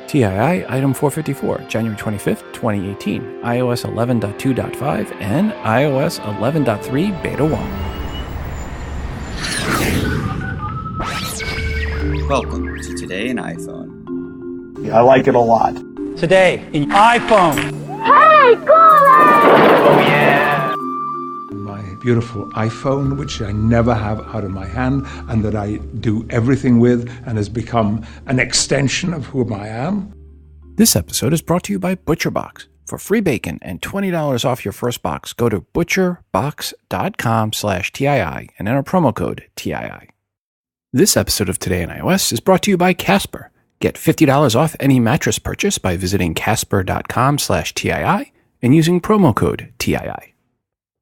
TII Item 454, January 25th, 2018, iOS 11.2.5 and iOS 11.3 Beta 1. Welcome to Today in iPhone. I like it a lot. Today in iPhone. Hey, Oh yeah! My beautiful iPhone, which I never have out of my hand and that I do everything with and has become an extension of who I am. This episode is brought to you by ButcherBox. For free bacon and $20 off your first box, go to butcherbox.com/TII and enter promo code TII. This episode of Today in iOS is brought to you by Casper. Get $50 off any mattress purchase by visiting casper.com/TII and using promo code TII.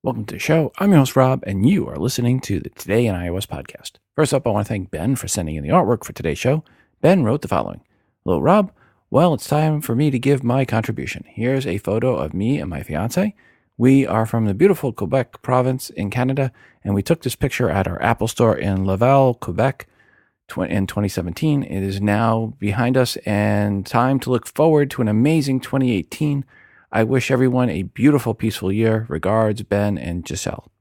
Welcome to the show. I'm your host, Rob, and you are listening to the Today in iOS podcast. First up, I want to thank Ben for sending in the artwork for today's show. Ben wrote the following. Hello, Rob. Well, it's time for me to give my contribution. Here's a photo of me and my fiance. We are from the beautiful Quebec province in Canada, and we took this picture at our Apple store in Laval, Quebec in 2017. It is now behind us and time to look forward to an amazing 2018. I wish everyone a beautiful, peaceful year. Regards, Ben and Giselle.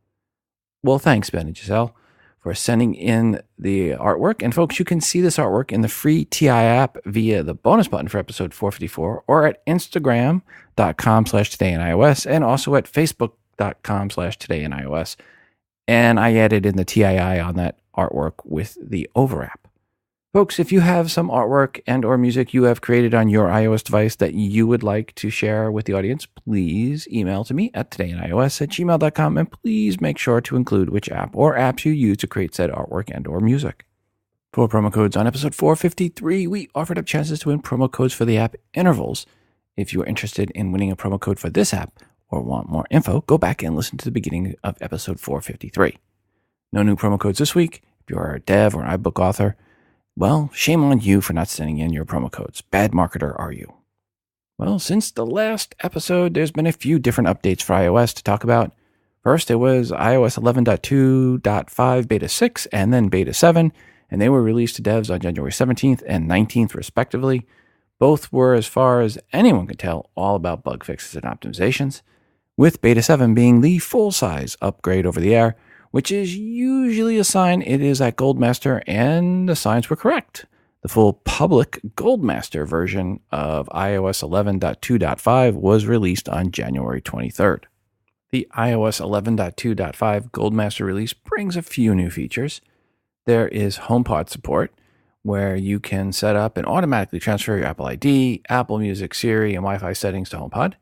Well, thanks, Ben and Giselle, for sending in the artwork. And folks, you can see this artwork in the free TI app via the bonus button for episode 454 or at Instagram.com/todayinios and also at Facebook.com/todayinios. And I added in the TII on that artwork with the over app. Folks, if you have some artwork and or music you have created on your iOS device that you would like to share with the audience, please email to me at todayinios@gmail.com and please make sure to include which app or apps you use to create said artwork and or music. For promo codes on episode 453, we offered up chances to win promo codes for the app Intervals. If you are interested in winning a promo code for this app or want more info, go back and listen to the beginning of episode 453. No new promo codes this week. If you're a dev or an iBook author, well, shame on you for not sending in your promo codes. Bad marketer are you. Well, since the last episode, there's been a few different updates for iOS to talk about. First, it was iOS 11.2.5 Beta 6 and then Beta 7, and they were released to devs on January 17th and 19th, respectively. Both were, as far as anyone could tell, all about bug fixes and optimizations, with Beta 7 being the full-size upgrade over the air, which is usually a sign it is at Goldmaster, and the signs were correct. The full public Goldmaster version of iOS 11.2.5 was released on January 23rd. The iOS 11.2.5 Goldmaster release brings a few new features. There is HomePod support, where you can set up and automatically transfer your Apple ID, Apple Music, Siri, and Wi-Fi settings to HomePod.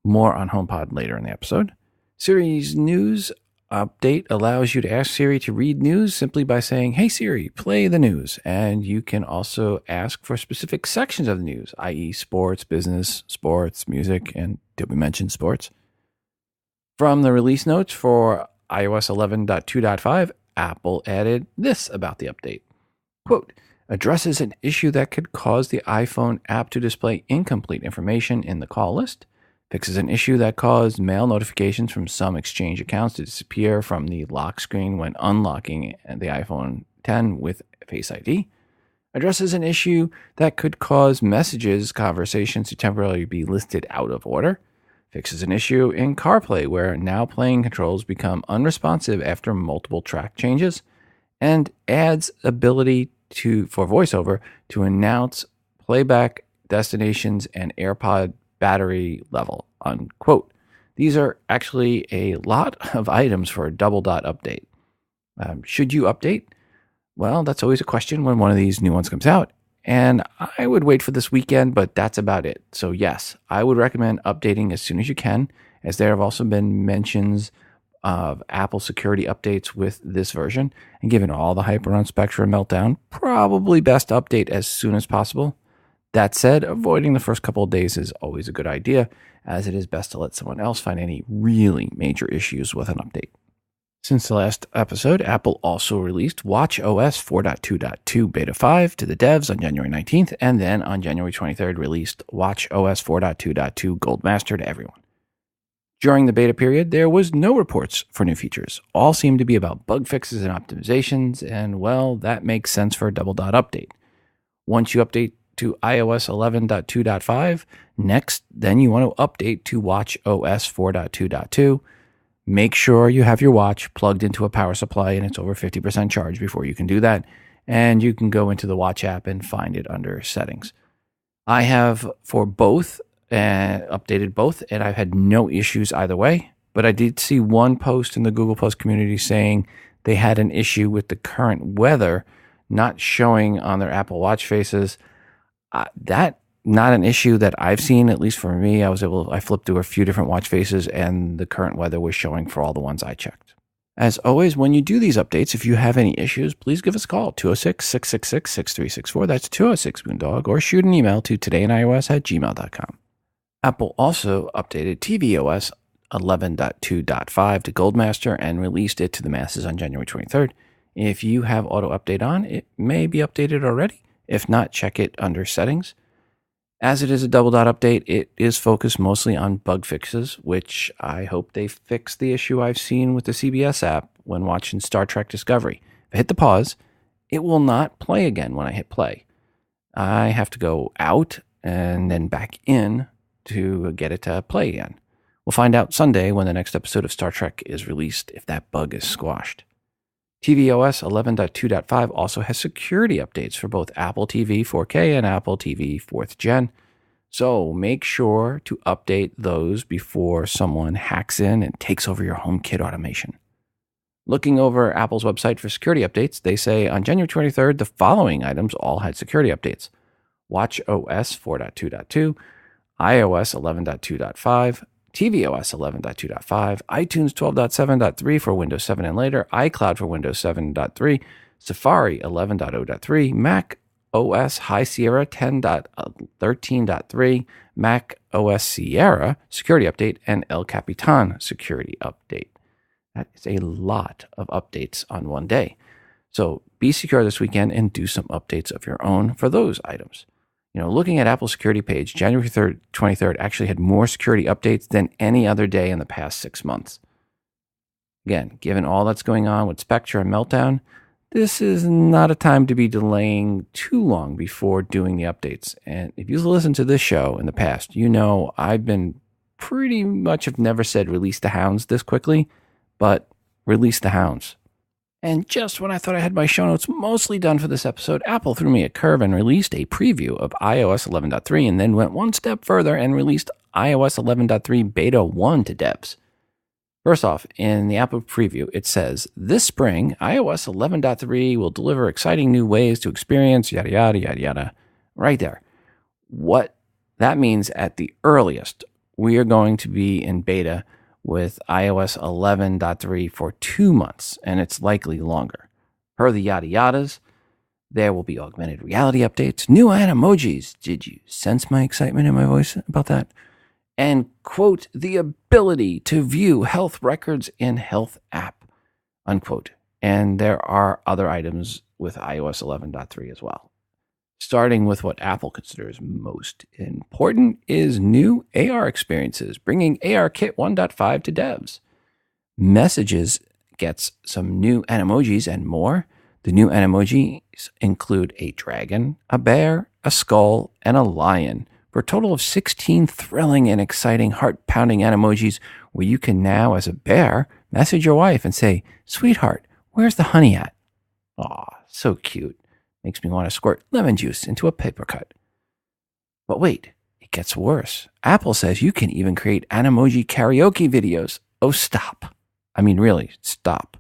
More on HomePod later in the episode. Siri's news update allows you to ask Siri to read news simply by saying, "Hey Siri, play the news." And you can also ask for specific sections of the news, i.e. sports, business, sports, music, and did we mention sports? From the release notes for iOS 11.2.5, Apple added this about the update. Quote, addresses an issue that could cause the iPhone app to display incomplete information in the call list. Fixes an issue that caused mail notifications from some Exchange accounts to disappear from the lock screen when unlocking the iPhone X with Face ID. Addresses an issue that could cause messages, conversations to temporarily be listed out of order. Fixes an issue in CarPlay where now playing controls become unresponsive after multiple track changes. And adds ability for VoiceOver to announce playback destinations and AirPod battery level, unquote. These are actually a lot of items for a double dot update. Should you update? Well, that's always a question when one of these new ones comes out. And I would wait for this weekend, but that's about it. So yes, I would recommend updating as soon as you can, as there have also been mentions of Apple security updates with this version. And given all the hype around Spectre Meltdown, probably best to update as soon as possible. That said, avoiding the first couple of days is always a good idea, as it is best to let someone else find any really major issues with an update. Since the last episode, Apple also released watchOS 4.2.2 Beta 5 to the devs on January 19th, and then on January 23rd released watchOS 4.2.2 Goldmaster to everyone. During the beta period, there was no reports for new features. All seemed to be about bug fixes and optimizations, and well, that makes sense for a double dot update. Once you update to iOS 11.2.5. Next, then you want to update to watchOS 4.2.2. Make sure you have your watch plugged into a power supply and it's over 50% charged before you can do that. And you can go into the Watch app and find it under settings. I have for both, updated both, and I've had no issues either way. But I did see one post in the Google Plus community saying they had an issue with the current weather not showing on their Apple Watch faces. That not an issue that I've seen, at least for me. I flipped through a few different watch faces and the current weather was showing for all the ones I checked. As always, when you do these updates, if you have any issues, please give us a call, 206-666-6364. That's 206-Moondog, or shoot an email to todayinos@gmail.com. Apple also updated tvOS 11.2.5 to Goldmaster and released it to the masses on January 23rd. If you have auto update on, it may be updated already. If not, check it under settings. As it is a double dot update, it is focused mostly on bug fixes, which I hope they fix the issue I've seen with the CBS app when watching Star Trek Discovery. If I hit the pause, it will not play again when I hit play. I have to go out and then back in to get it to play again. We'll find out Sunday when the next episode of Star Trek is released if that bug is squashed. tvOS 11.2.5 also has security updates for both Apple TV 4K and Apple TV 4th Gen. So make sure to update those before someone hacks in and takes over your HomeKit automation. Looking over Apple's website for security updates, they say on January 23rd, the following items all had security updates: watchOS 4.2.2, iOS 11.2.5, tvOS 11.2.5, iTunes 12.7.3 for Windows 7 and later, iCloud for Windows 7.3, Safari 11.0.3, Mac OS High Sierra 10.13.3, Mac OS Sierra security update, and El Capitan security update. That is a lot of updates on one day. So be secure this weekend and do some updates of your own for those items. Looking at Apple's security page, January 23rd actually had more security updates than any other day in the past 6 months. Again, given all that's going on with Spectre and Meltdown, this is not a time to be delaying too long before doing the updates. And if you've listened to this show in the past, I've been pretty much have never said release the hounds this quickly, but release the hounds. And just when I thought I had my show notes mostly done for this episode, Apple threw me a curve and released a preview of iOS 11.3 and then went one step further and released iOS 11.3 Beta 1 to devs. First off, in the Apple preview, it says, this spring, iOS 11.3 will deliver exciting new ways to experience yada, yada, yada, yada. Right there. What that means at the earliest, we are going to be in beta with iOS 11.3 for 2 months, and it's likely longer. Per the yada yadas, there will be augmented reality updates, new animojis. Did you sense my excitement in my voice about that? And, quote, the ability to view health records in Health app, unquote. And there are other items with iOS 11.3 as well. Starting with what Apple considers most important is new AR experiences, bringing ARKit 1.5 to devs. Messages gets some new animojis and more. The new animojis include a dragon, a bear, a skull, and a lion, for a total of 16 thrilling and exciting heart-pounding animojis where you can now, as a bear, message your wife and say, sweetheart, where's the honey at? Aw, so cute. Makes me want to squirt lemon juice into a paper cut. But wait, it gets worse. Apple says you can even create Animoji karaoke videos. Oh, stop. I mean, really, stop.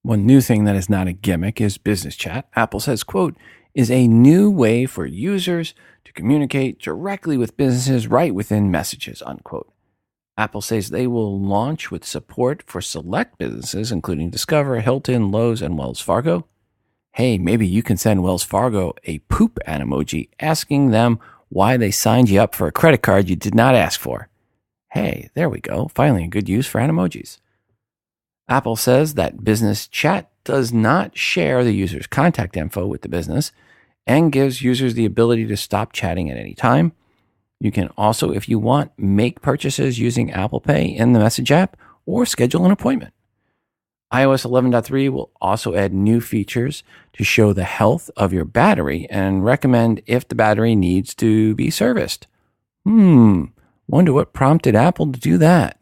One new thing that is not a gimmick is business chat. Apple says, quote, is a new way for users to communicate directly with businesses right within messages, unquote. Apple says they will launch with support for select businesses, including Discover, Hilton, Lowe's, and Wells Fargo. Hey, maybe you can send Wells Fargo a poop Animoji asking them why they signed you up for a credit card you did not ask for. Hey, there we go. Finally, a good use for Animojis. Apple says that business chat does not share the user's contact info with the business and gives users the ability to stop chatting at any time. You can also, if you want, make purchases using Apple Pay in the Message app or schedule an appointment. iOS 11.3 will also add new features to show the health of your battery and recommend if the battery needs to be serviced. Wonder what prompted Apple to do that.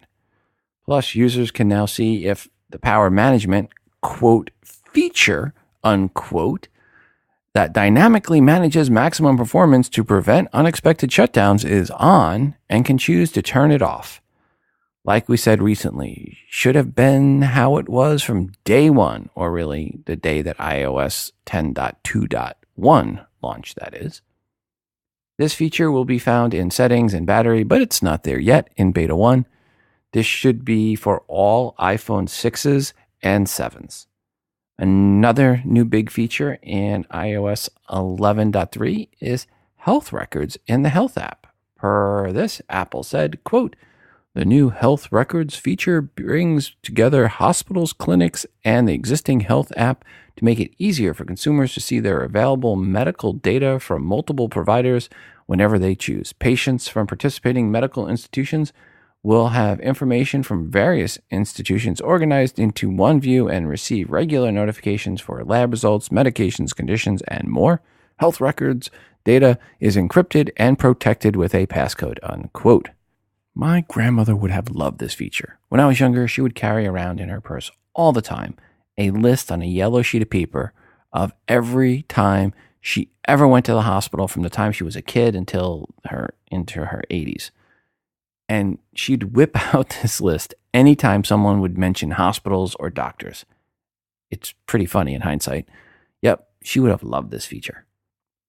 Plus, users can now see if the power management, quote, feature, unquote, that dynamically manages maximum performance to prevent unexpected shutdowns is on and can choose to turn it off. Like we said recently, should have been how it was from day one, or really the day that iOS 10.2.1 launched, that is. This feature will be found in settings and battery, but it's not there yet in beta 1. This should be for all iPhone 6s and 7s. Another new big feature in iOS 11.3 is health records in the Health app. Per this, Apple said, quote, "The new health records feature brings together hospitals, clinics, and the existing health app to make it easier for consumers to see their available medical data from multiple providers whenever they choose. Patients from participating medical institutions will have information from various institutions organized into one view and receive regular notifications for lab results, medications, conditions, and more. Health records data is encrypted and protected with a passcode," unquote. My grandmother would have loved this feature. When I was younger, she would carry around in her purse all the time a list on a yellow sheet of paper of every time she ever went to the hospital from the time she was a kid until into her 80s. And she'd whip out this list anytime someone would mention hospitals or doctors. It's pretty funny in hindsight. Yep, she would have loved this feature.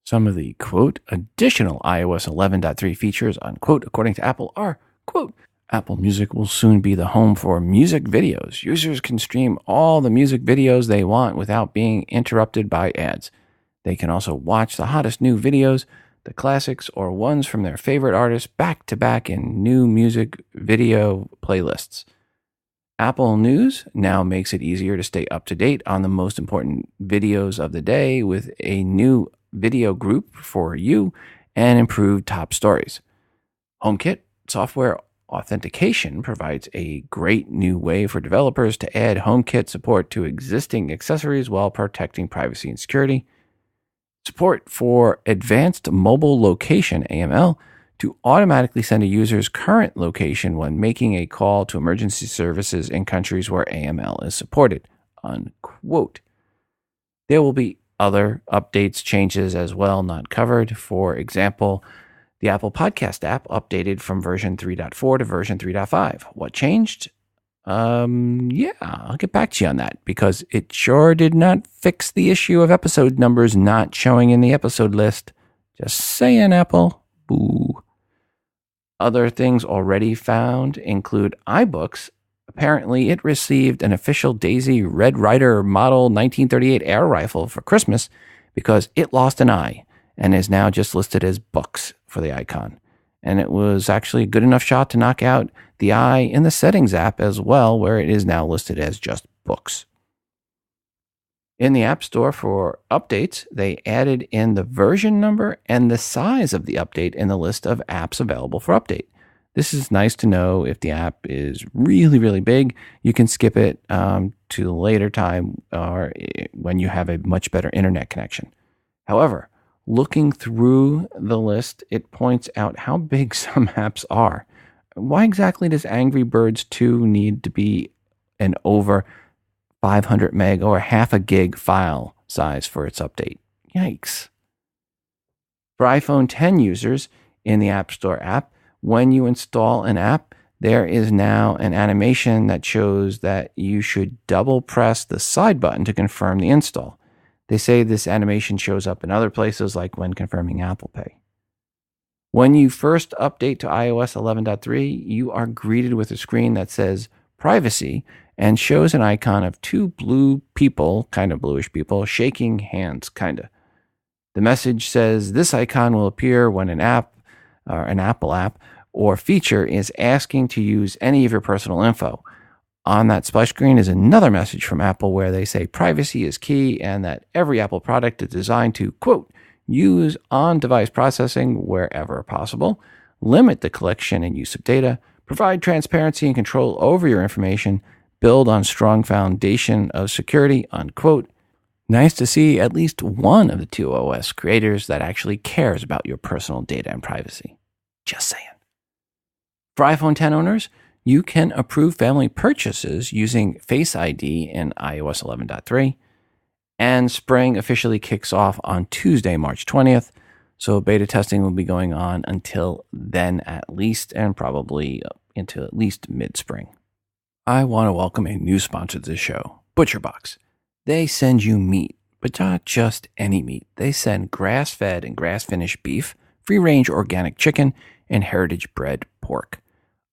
Some of the, quote, additional iOS 11.3 features, unquote, according to Apple are, quote, Apple Music will soon be the home for music videos. Users can stream all the music videos they want without being interrupted by ads. They can also watch the hottest new videos, the classics, or ones from their favorite artists back to back in new music video playlists. Apple News now makes it easier to stay up to date on the most important videos of the day with a new video group for you and improved top stories. HomeKit software authentication provides a great new way for developers to add HomeKit support to existing accessories while protecting privacy and security. Support for advanced mobile location, AML, to automatically send a user's current location when making a call to emergency services in countries where AML is supported, unquote. There will be other updates, changes as well, not covered. For example, the Apple Podcast app updated from version 3.4 to version 3.5. What changed? Yeah, I'll get back to you on that because it sure did not fix the issue of episode numbers not showing in the episode list. Just saying, Apple. Boo. Other things already found include iBooks. Apparently, it received an official Daisy Red Ryder Model 1938 air rifle for Christmas because it lost an eye and is now just listed as books for the icon. And it was actually a good enough shot to knock out the eye in the settings app as well, where it is now listed as just books. In the App Store for updates, they added in the version number and the size of the update in the list of apps available for update. This is nice to know if the app is really, really big. You can skip it to a later time or when you have a much better internet connection. However, looking through the list, it points out how big some apps are. Why exactly does Angry Birds 2 need to be an over 500 meg or half a gig file size for its update? Yikes. For iPhone 10 users in the App Store app, when you install an app, there is now an animation that shows that you should double press the side button to confirm the install. They say this animation shows up in other places like when confirming Apple Pay. When you first update to iOS 11.3, you are greeted with a screen that says privacy and shows an icon of two blue people, kind of bluish people, shaking hands, kind of. The message says this icon will appear when an app, or an Apple app, or feature is asking to use any of your personal info. On that splash screen is another message from Apple where they say privacy is key and that every Apple product is designed to, quote, use on-device processing wherever possible, limit the collection and use of data, provide transparency and control over your information, build on strong foundation of security, unquote. Nice to see at least one of the tvOS creators that actually cares about your personal data and privacy. Just saying. For iPhone 10 owners, you can approve family purchases using Face ID in iOS 11.3, and spring officially kicks off on Tuesday, March 20th, so beta testing will be going on until then at least, and probably into at least mid-spring. I want to welcome a new sponsor to the show, ButcherBox. They send you meat, but not just any meat. They send grass-fed and grass-finished beef, free-range organic chicken, and heritage-bred pork.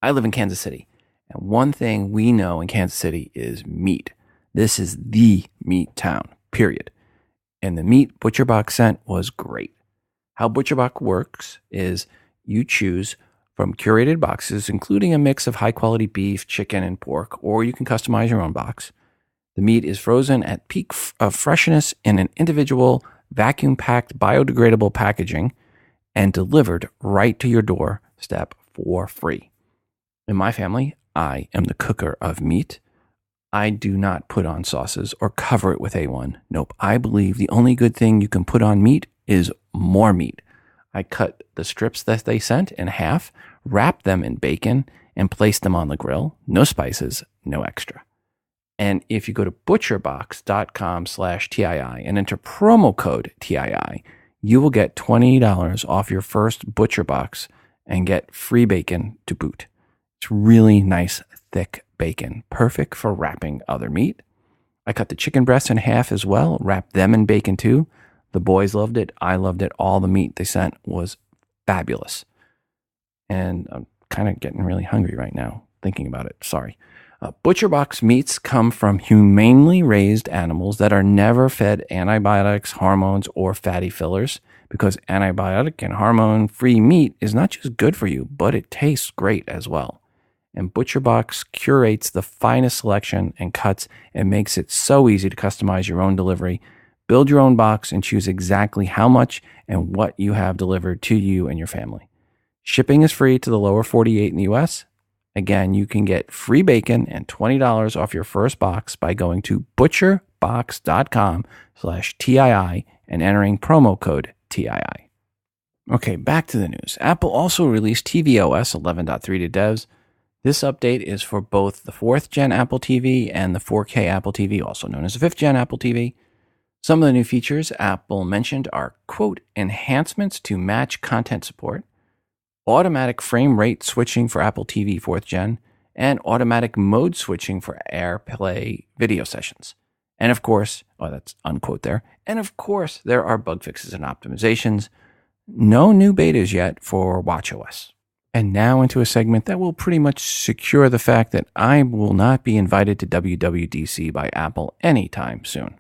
I live in Kansas City, and one thing we know in Kansas City is meat. This is the meat town, period. And the meat ButcherBox sent was great. How ButcherBox works is you choose from curated boxes, including a mix of high-quality beef, chicken, and pork, or you can customize your own box. The meat is frozen at peak of freshness in an individual, vacuum-packed, biodegradable packaging and delivered right to your doorstep for free. In my family, I am the cooker of meat. I do not put on sauces or cover it with A1. Nope. I believe the only good thing you can put on meat is more meat. I cut the strips that they sent in half, wrap them in bacon, and place them on the grill. No spices, no extra. And if you go to butcherbox.com/TII and enter promo code TII, you will get $20 off your first ButcherBox and get free bacon to boot. It's really nice, thick bacon, perfect for wrapping other meat. I cut the chicken breasts in half as well, wrapped them in bacon too. The boys loved it. I loved it. All the meat they sent was fabulous. And I'm kind of getting really hungry right now thinking about it. Sorry. ButcherBox meats come from humanely raised animals that are never fed antibiotics, hormones, or fatty fillers, because antibiotic and hormone-free meat is not just good for you, but it tastes great as well. And ButcherBox curates the finest selection and cuts and makes it so easy to customize your own delivery. Build your own box and choose exactly how much and what you have delivered to you and your family. Shipping is free to the lower 48 in the US. Again, you can get free bacon and $20 off your first box by going to butcherbox.com/TII and entering promo code TII. Okay, back to the news. Apple also released tvOS 11.3 to devs. This update is for both the 4th gen Apple TV and the 4K Apple TV, also known as the 5th gen Apple TV. Some of the new features Apple mentioned are, quote, enhancements to match content support, automatic frame rate switching for Apple TV 4th gen, and automatic mode switching for AirPlay video sessions. And of course, that's unquote there. And of course, there are bug fixes and optimizations. No new betas yet for watchOS. And now into a segment that will pretty much secure the fact that I will not be invited to WWDC by Apple anytime soon.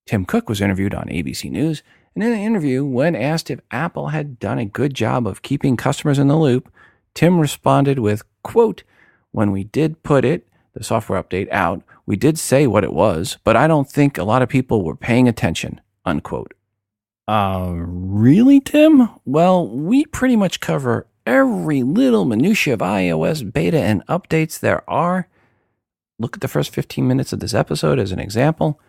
Tim Cook was interviewed on ABC News, and in the interview, when asked if Apple had done a good job of keeping customers in the loop, Tim responded with, quote, when we did put the software update out, we did say what it was, but I don't think a lot of people were paying attention, unquote. Really, Tim? Well, we pretty much cover every little minutia of iOS beta and updates there are. Look at the first 15 minutes of this episode as an example.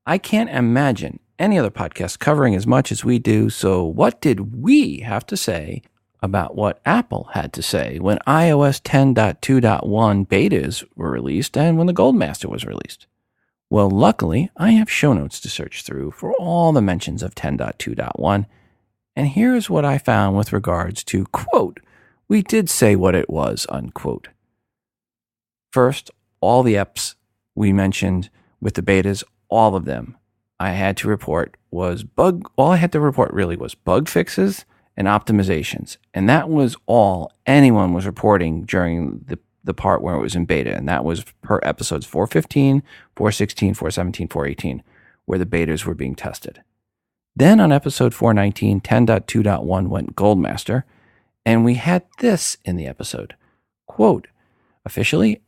I can't imagine any other podcast covering as much as we do, so what did we have to say about what Apple had to say when iOS 10.2.1 betas were released and when the Goldmaster was released? Well, luckily, I have show notes to search through for all the mentions of 10.2.1, and here's what I found with regards to, quote, we did say what it was, unquote. First, all the apps we mentioned with the betas, all of them, all I had to report really was bug fixes and optimizations. And that was all anyone was reporting during the part where it was in beta. And that was per episodes 415, 416, 417, 418, where the betas were being tested. Then on episode 419, 10.2.1 went Goldmaster, and we had this in the episode. Quote, officially,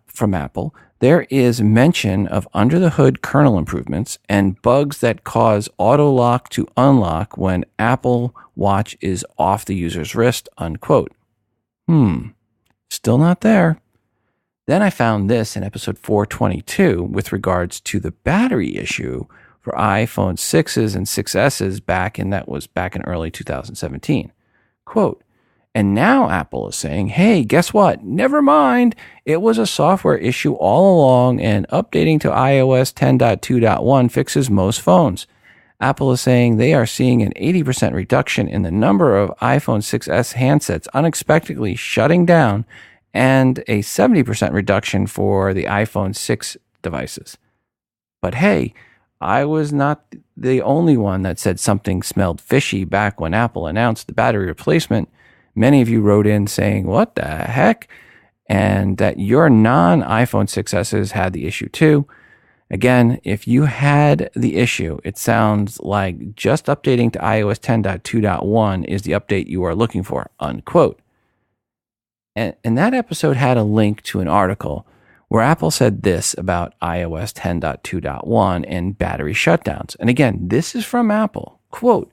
from Apple, there is mention of under-the-hood kernel improvements and bugs that cause auto-lock to unlock when Apple Watch is off the user's wrist, unquote. Still not there. Then I found this in episode 422 with regards to the battery issue for iPhone 6s and 6Ss back in early 2017. Quote, and now Apple is saying, hey, guess what? Never mind. It was a software issue all along, and updating to iOS 10.2.1 fixes most phones. Apple is saying they are seeing an 80% reduction in the number of iPhone 6S handsets unexpectedly shutting down and a 70% reduction for the iPhone 6 devices. But hey, I was not the only one that said something smelled fishy back when Apple announced the battery replacement. Many of you wrote in saying, what the heck? And that your non-iPhone 6Ss had the issue too. Again, if you had the issue, it sounds like just updating to iOS 10.2.1 is the update you are looking for, unquote. And that episode had a link to an article where Apple said this about iOS 10.2.1 and battery shutdowns. And again, this is from Apple. Quote,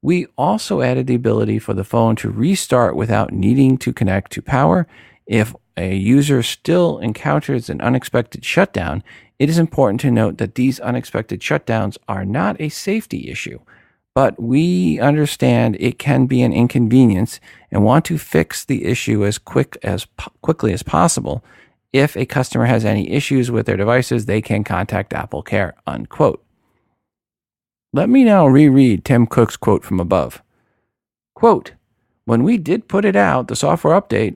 we also added the ability for the phone to restart without needing to connect to power. If a user still encounters an unexpected shutdown, it is important to note that these unexpected shutdowns are not a safety issue, but we understand it can be an inconvenience and want to fix the issue as quickly as possible. If a customer has any issues with their devices, they can contact Apple Care, unquote. Let me now reread Tim Cook's quote from above. Quote, when we did put it out, the software update,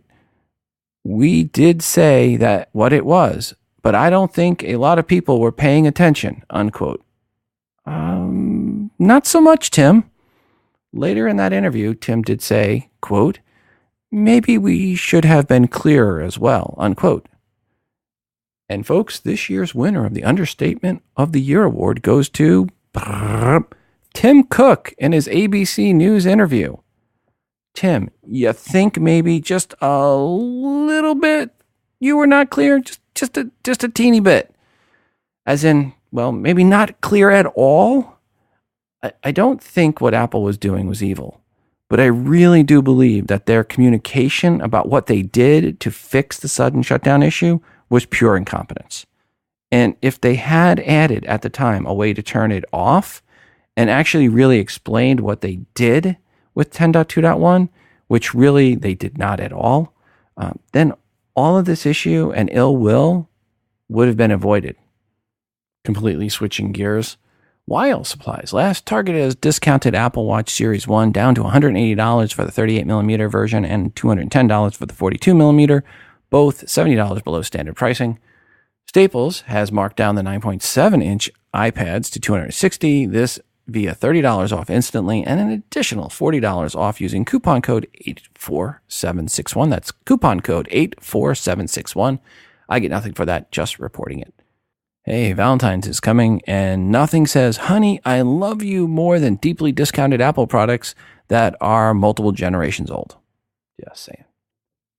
we did say that what it was, but I don't think a lot of people were paying attention, unquote. Not so much, Tim. Later in that interview, Tim did say, quote, maybe we should have been clearer as well, unquote. And folks, this year's winner of the Understatement of the Year award goes to Tim Cook in his ABC News interview. Tim, you think maybe just a little bit you were not clear? Just a teeny bit. As in, well, maybe not clear at all? I don't think what Apple was doing was evil, but I really do believe that their communication about what they did to fix the sudden shutdown issue was pure incompetence. And if they had added at the time a way to turn it off and actually really explained what they did with 10.2.1, which really they did not at all, then all of this issue and ill will would have been avoided. Completely switching gears. Weil Supplies last targeted as discounted Apple Watch Series 1 down to $180 for the 38mm version and $210 for the 42mm, both $70 below standard pricing. Staples has marked down the 9.7-inch iPads to $260, this via $30 off instantly and an additional $40 off using coupon code 84761. That's coupon code 84761. I get nothing for that, just reporting it. Hey, Valentine's is coming, and nothing says, honey, I love you more than deeply discounted Apple products that are multiple generations old. Just saying.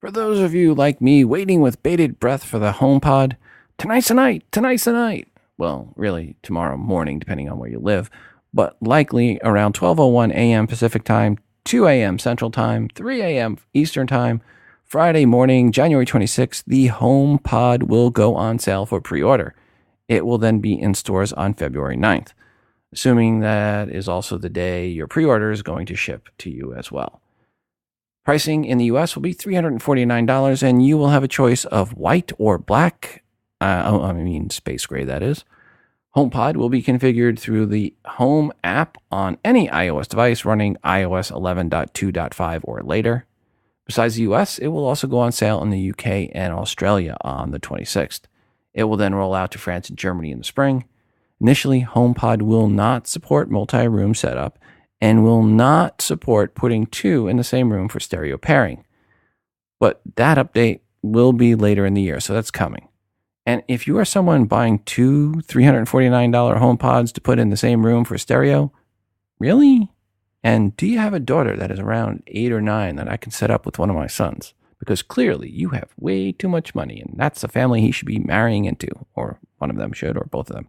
For those of you like me waiting with bated breath for the HomePod, tonight's the night. Well, really, tomorrow morning, depending on where you live, but likely around 12:01 a.m. Pacific Time, 2 a.m. Central Time, 3 a.m. Eastern Time, Friday morning, January 26th, the HomePod will go on sale for pre-order. It will then be in stores on February 9th, assuming that is also the day your pre-order is going to ship to you as well. Pricing in the US will be $349, and you will have a choice of white or black. Space gray, that is. HomePod will be configured through the Home app on any iOS device running iOS 11.2.5 or later. Besides the US, it will also go on sale in the UK and Australia on the 26th. It will then roll out to France and Germany in the spring. Initially, HomePod will not support multi-room setup and will not support putting two in the same room for stereo pairing. But that update will be later in the year, so that's coming. And if you are someone buying two $349 HomePods to put in the same room for stereo, really? And do you have a daughter that is around 8 or 9 that I can set up with one of my sons? Because clearly you have way too much money, and that's the family he should be marrying into, or one of them should, or both of them.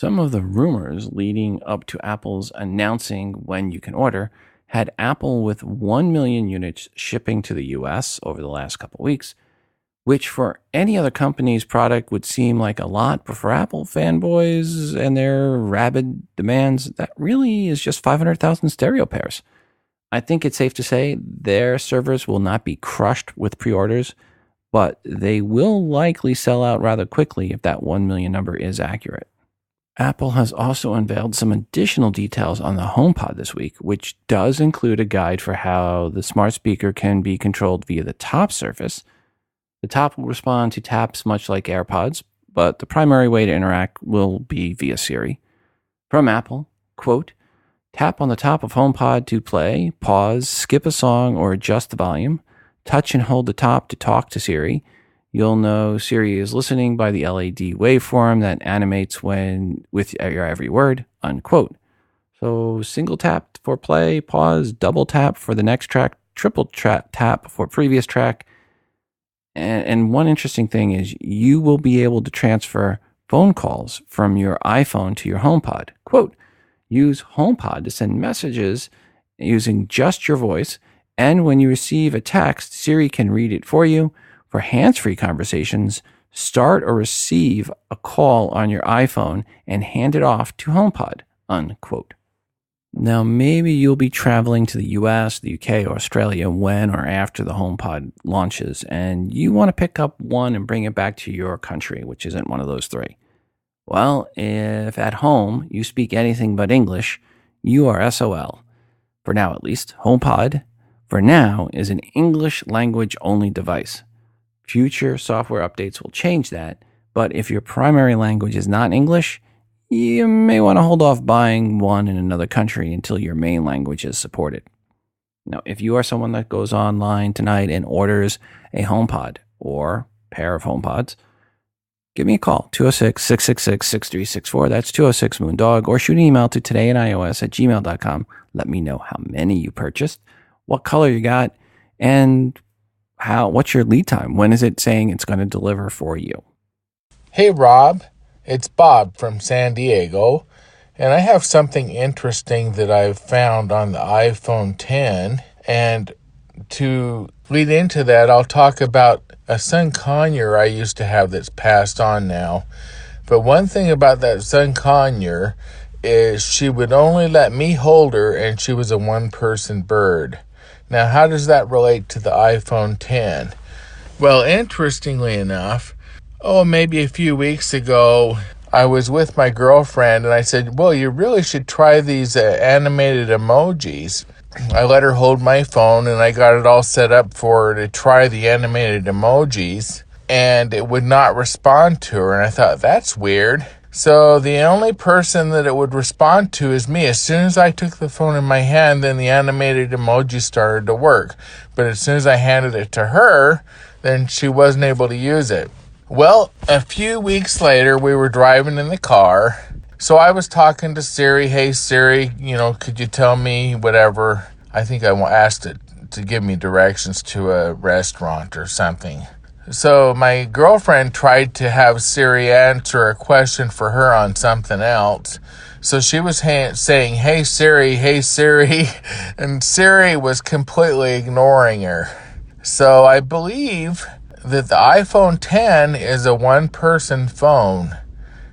Some of the rumors leading up to Apple's announcing when you can order had Apple with 1 million units shipping to the US over the last couple of weeks, which for any other company's product would seem like a lot, but for Apple fanboys and their rabid demands, that really is just 500,000 stereo pairs. I think it's safe to say their servers will not be crushed with pre-orders, but they will likely sell out rather quickly if that 1 million number is accurate. Apple has also unveiled some additional details on the HomePod this week, which does include a guide for how the smart speaker can be controlled via the top surface. The top will respond to taps much like AirPods, but the primary way to interact will be via Siri. From Apple, quote, tap on the top of HomePod to play, pause, skip a song, or adjust the volume. Touch and hold the top to talk to Siri. You'll know Siri is listening by the LED waveform that animates with your every word, unquote. So single tap for play, pause, double tap for the next track, triple tap for previous track. And one interesting thing is you will be able to transfer phone calls from your iPhone to your HomePod. Quote, use HomePod to send messages using just your voice, and when you receive a text, Siri can read it for you. For hands-free conversations, start or receive a call on your iPhone and hand it off to HomePod, unquote. Now, maybe you'll be traveling to the US, the UK, or Australia when or after the HomePod launches, and you want to pick up one and bring it back to your country, which isn't one of those three. Well, if at home you speak anything but English, you are SOL. For now, at least, HomePod, for now, is an English language-only device. Future software updates will change that, but if your primary language is not English, you may want to hold off buying one in another country until your main language is supported. Now, if you are someone that goes online tonight and orders a HomePod or pair of HomePods, give me a call, 206-666-6364. That's 206-MOONDOG, or shoot an email to todayinios@gmail.com. Let me know how many you purchased, what color you got, and what's your lead time? When is it saying it's going to deliver for you? Hey, Rob. It's Bob from San Diego, and I have something interesting that I've found on the iPhone 10, and to lead into that, I'll talk about a Sun Conure I used to have that's passed on now. But one thing about that Sun Conure is she would only let me hold her, and she was a one-person bird. Now, how does that relate to the iPhone 10? Well, interestingly enough, maybe a few weeks ago, I was with my girlfriend, and I said, well, you really should try these animated emojis. I let her hold my phone, and I got it all set up for her to try the animated emojis, and it would not respond to her, and I thought, that's weird. So the only person that it would respond to is me. As soon as I took the phone in my hand, then the animated emoji started to work. But as soon as I handed it to her, then she wasn't able to use it. Well, a few weeks later, we were driving in the car. So I was talking to Siri. Hey, Siri, could you tell me whatever? I think I asked it to give me directions to a restaurant or something. So my girlfriend tried to have Siri answer a question for her on something else. So she was saying, hey, Siri, and Siri was completely ignoring her. So I believe that the iPhone 10 is a one-person phone.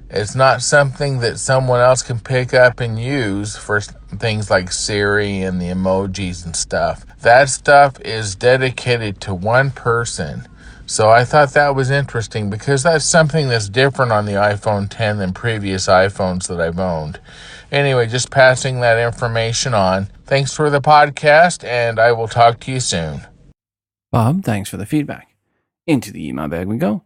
It's not something that someone else can pick up and use for things like Siri and the emojis and stuff. That stuff is dedicated to one person. So I thought that was interesting because that's something that's different on the iPhone 10 than previous iPhones that I've owned. Anyway, just passing that information on. Thanks for the podcast, and I will talk to you soon. Bob, thanks for the feedback. Into the email bag we go.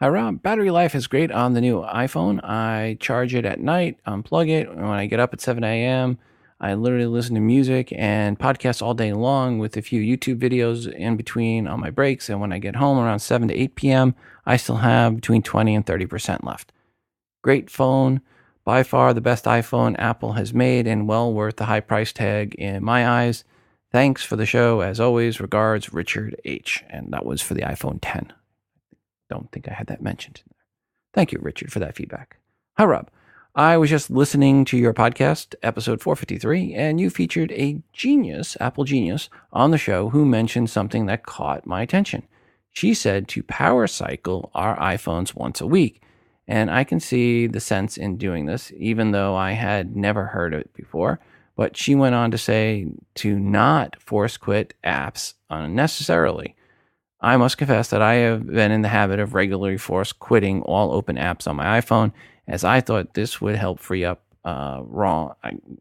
Hi, Rob. Battery life is great on the new iPhone. I charge it at night, unplug it, and when I get up at 7 a.m., I literally listen to music and podcasts all day long with a few YouTube videos in between on my breaks. And when I get home around 7 to 8 p.m., I still have between 20 and 30% left. Great phone. By far the best iPhone Apple has made and well worth the high price tag in my eyes. Thanks for the show. As always, regards, Richard H. And that was for the iPhone 10. Don't think I had that mentioned. Thank you, Richard, for that feedback. Hi, Rob. I was just listening to your podcast, episode 453, and you featured a genius, Apple genius, on the show who mentioned something that caught my attention. She said to power cycle our iPhones once a week. And I can see the sense in doing this, even though I had never heard of it before. But she went on to say to not force quit apps unnecessarily. I must confess that I have been in the habit of regularly force quitting all open apps on my iPhone, as I thought this would help free up wrong.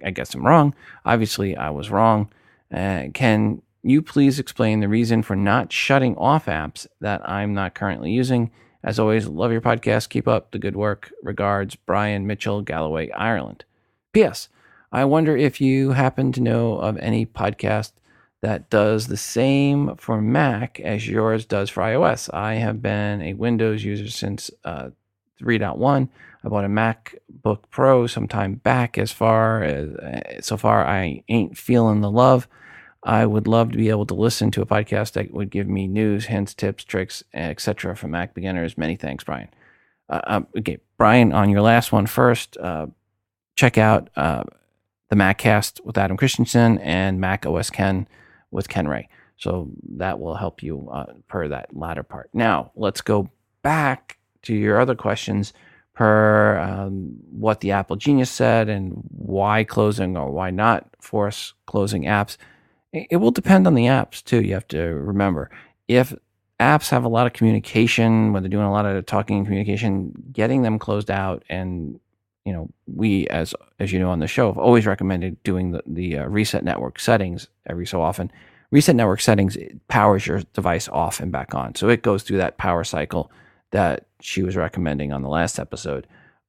I guess I'm wrong. Obviously, I was wrong. Can you please explain the reason for not shutting off apps that I'm not currently using? As always, love your podcast. Keep up the good work. Regards, Brian Mitchell, Galloway, Ireland. P.S. I wonder if you happen to know of any podcast that does the same for Mac as yours does for iOS. I have been a Windows user since 3.1. I bought a MacBook Pro some time back. So far I ain't feeling the love. I would love to be able to listen to a podcast that would give me news, hints, tips, tricks, etc. for Mac beginners. Many thanks, Brian. Okay, Brian, on your last one first, check out the MacCast with Adam Christensen and Mac OS Ken with Ken Ray. So that will help you per that latter part. Now, let's go back to your other questions per what the Apple Genius said and why closing or why not force closing apps. It will depend on the apps, too. You have to remember. If apps have a lot of communication, when they're doing a lot of talking and communication, getting them closed out, and we, as you know on the show, have always recommended doing the reset network settings every so often. Reset network settings powers your device off and back on. So it goes through that power cycle that she was recommending on the last episode.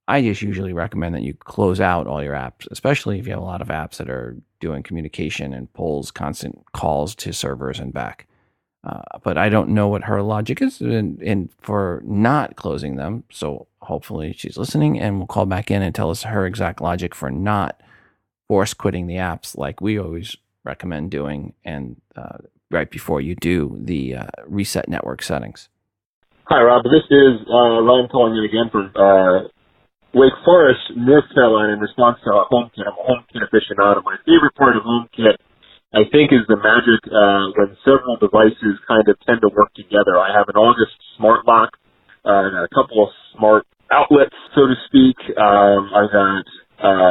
I just usually recommend that you close out all your apps, especially if you have a lot of apps that are doing communication and pulls constant calls to servers and back. But I don't know what her logic is in for not closing them. So hopefully she's listening and will call back in and tell us her exact logic for not force quitting the apps like we always recommend doing, and right before you do the reset network settings. Hi, Rob. This is Ryan calling in again from Wake Forest, North Carolina, in response to HomeKit. I'm a HomeKit aficionado. My favorite part of HomeKit, I think, is the magic when several devices kind of tend to work together. I have an August smart lock and a couple of smart outlets, so to speak. I've got